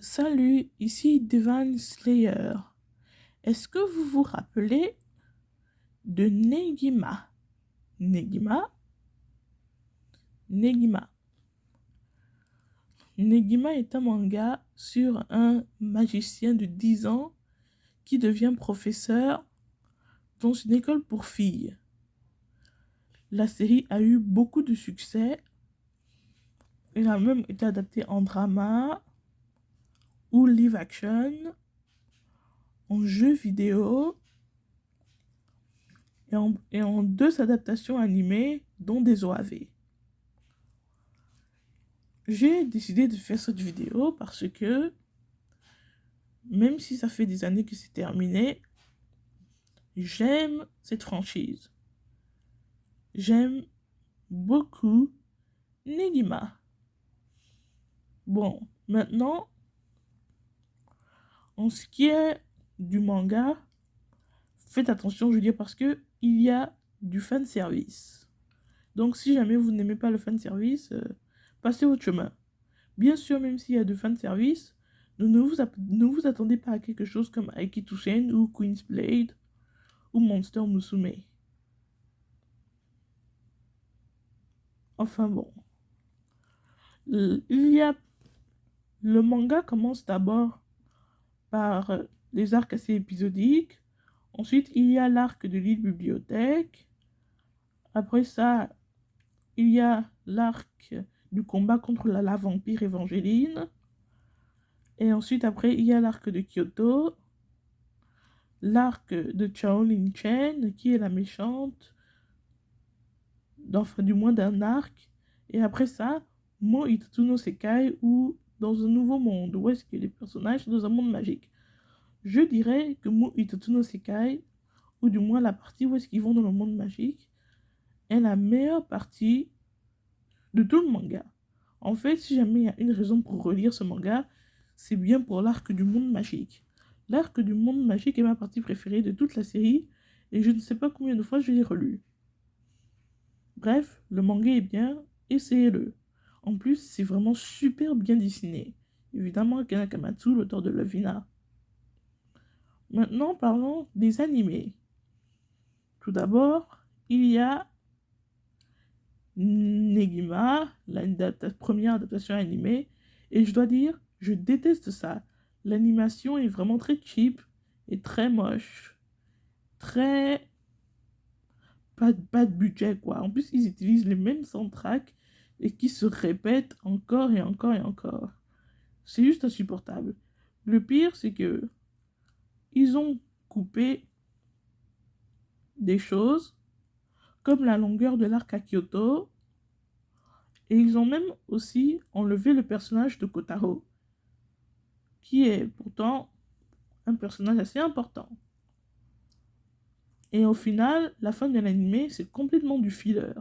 Salut, ici Devon Slayer. Est-ce que vous vous rappelez de Negima? Negima? Negima. Negima est un manga sur un magicien de 10 ans qui devient professeur dans une école pour filles. La série a eu beaucoup de succès. Elle a même été adaptée en drama ou live action, en jeu vidéo et en deux adaptations animées, dont des OAV. J'ai décidé de faire cette vidéo parce que, même si ça fait des années que c'est terminé, j'aime cette franchise. J'aime beaucoup Negima. Bon, maintenant, en ce qui est du manga, faites attention, je veux dire, parce que il y a du fan service. Donc, si jamais vous n'aimez pas le fan service, passez votre chemin. Bien sûr, même s'il y a du fan service, ne vous attendez pas à quelque chose comme Aikitusen ou Queen's Blade ou Monster Musume. Enfin bon. Il y a... Le manga commence d'abord par les arcs assez épisodiques. Ensuite, il y a l'arc de l'île bibliothèque. Après ça, il y a l'arc du combat contre la vampire Évangéline. Et ensuite, après, il y a l'arc de Kyoto. L'arc de Shaolin Chen, qui est la méchante, enfin du moins d'un arc. Et après ça, Mo Itato Sekai, ou dans un nouveau monde, où est-ce que les personnages sont dans un monde magique. Je dirais que Mo Itato Sekai, ou du moins la partie où est-ce qu'ils vont dans le monde magique, est la meilleure partie de tout le manga. En fait, si jamais il y a une raison pour relire ce manga, c'est bien pour l'arc du monde magique. L'arc du monde magique est ma partie préférée de toute la série, et je ne sais pas combien de fois je l'ai relu. Bref, le manga est bien, essayez-le. En plus, c'est vraiment super bien dessiné. Évidemment, Akira Kamatsu, l'auteur de Lovina. Maintenant, parlons des animés. Tout d'abord, il y a Negima, première adaptation animée, et je dois dire, je déteste ça. L'animation est vraiment très cheap et très moche. Très... pas de budget, quoi. En plus, ils utilisent les mêmes soundtracks et qui se répètent encore et encore et encore. C'est juste insupportable. Le pire, c'est que ils ont coupé des choses comme la longueur de l'arc à Kyoto, et ils ont même aussi enlevé le personnage de Kotaro, qui est pourtant un personnage assez important. Et au final, la fin de l'animé, c'est complètement du filler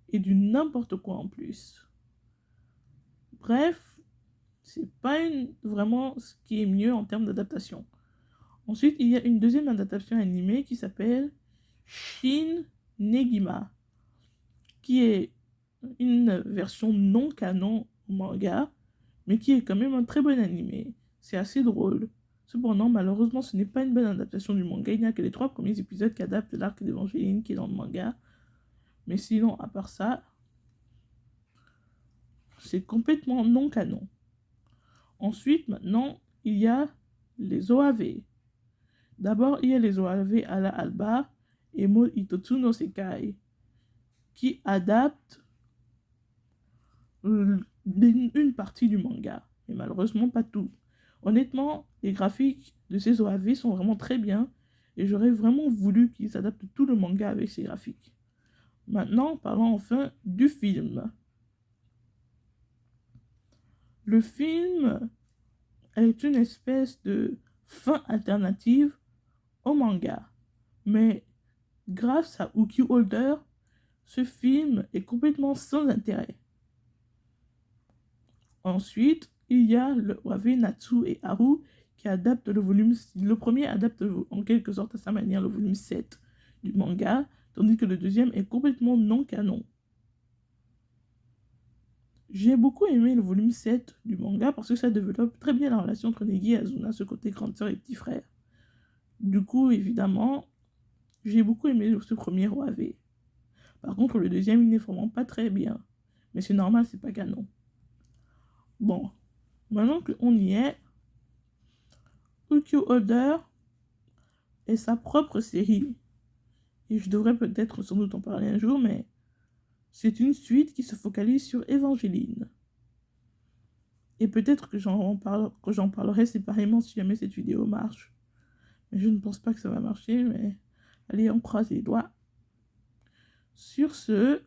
et du n'importe quoi en plus. Bref, c'est pas vraiment ce qui est mieux en termes d'adaptation. Ensuite, il y a une deuxième adaptation animée qui s'appelle Shin Negima, qui est une version non canon au manga, mais qui est quand même un très bon animé. C'est assez drôle. Cependant, malheureusement, ce n'est pas une bonne adaptation du manga. Il n'y a que les 3 premiers épisodes qui adaptent l'arc d'Évangéline qui est dans le manga. Mais sinon, à part ça, c'est complètement non canon. Ensuite, maintenant, il y a les OAV. D'abord, il y a les OAV à la Alba et Mo Itotsu no Sekai, qui adaptent une partie du manga, et malheureusement pas tout. Honnêtement, les graphiques de ces OAV sont vraiment très bien, et j'aurais vraiment voulu qu'ils adaptent tout le manga avec ces graphiques. Maintenant, parlons enfin du film. Le film est une espèce de fin alternative au manga, mais grâce à Uki Holder, ce film est complètement sans intérêt. Ensuite, il y a le OAV Natsu et Haru qui adapte le volume. Le premier adapte en quelque sorte à sa manière le volume 7 du manga, tandis que le deuxième est complètement non canon. J'ai beaucoup aimé le volume 7 du manga parce que ça développe très bien la relation entre Negi et Azuna, ce côté grande sœur et petit frère. Du coup, évidemment, j'ai beaucoup aimé ce premier OAV. Par contre, le deuxième, il n'est vraiment pas très bien. Mais c'est normal, c'est pas canon. Bon, maintenant qu'on y est, Ukyou Holder est sa propre série. Et je devrais peut-être sans doute en parler un jour, mais c'est une suite qui se focalise sur Evangeline. Et peut-être que j'en parlerai séparément si jamais cette vidéo marche. Mais je ne pense pas que ça va marcher, mais allez, on croise les doigts. Sur ce,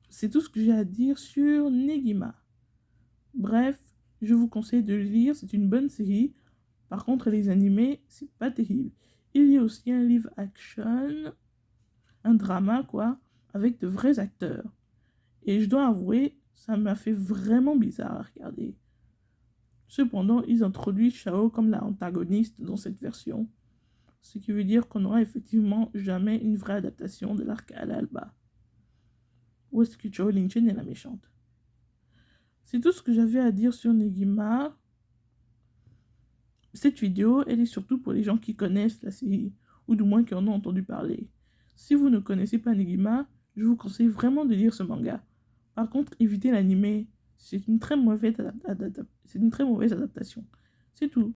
c'est tout ce que j'ai à dire sur Negima. Bref, je vous conseille de le lire, c'est une bonne série. Par contre, les animés, c'est pas terrible. Il y a aussi un live action, un drama quoi, avec de vrais acteurs. Et je dois avouer, ça m'a fait vraiment bizarre à regarder. Cependant, ils introduisent Shao comme la antagoniste dans cette version. Ce qui veut dire qu'on n'aura effectivement jamais une vraie adaptation de l'arc à l'Alba. Où est-ce que Chao Lin-chen est la méchante? C'est tout ce que j'avais à dire sur Negima. Cette vidéo, elle est surtout pour les gens qui connaissent la série, ou du moins qui en ont entendu parler. Si vous ne connaissez pas Negima, je vous conseille vraiment de lire ce manga. Par contre, évitez l'anime, c'est une très mauvaise adaptation. C'est tout.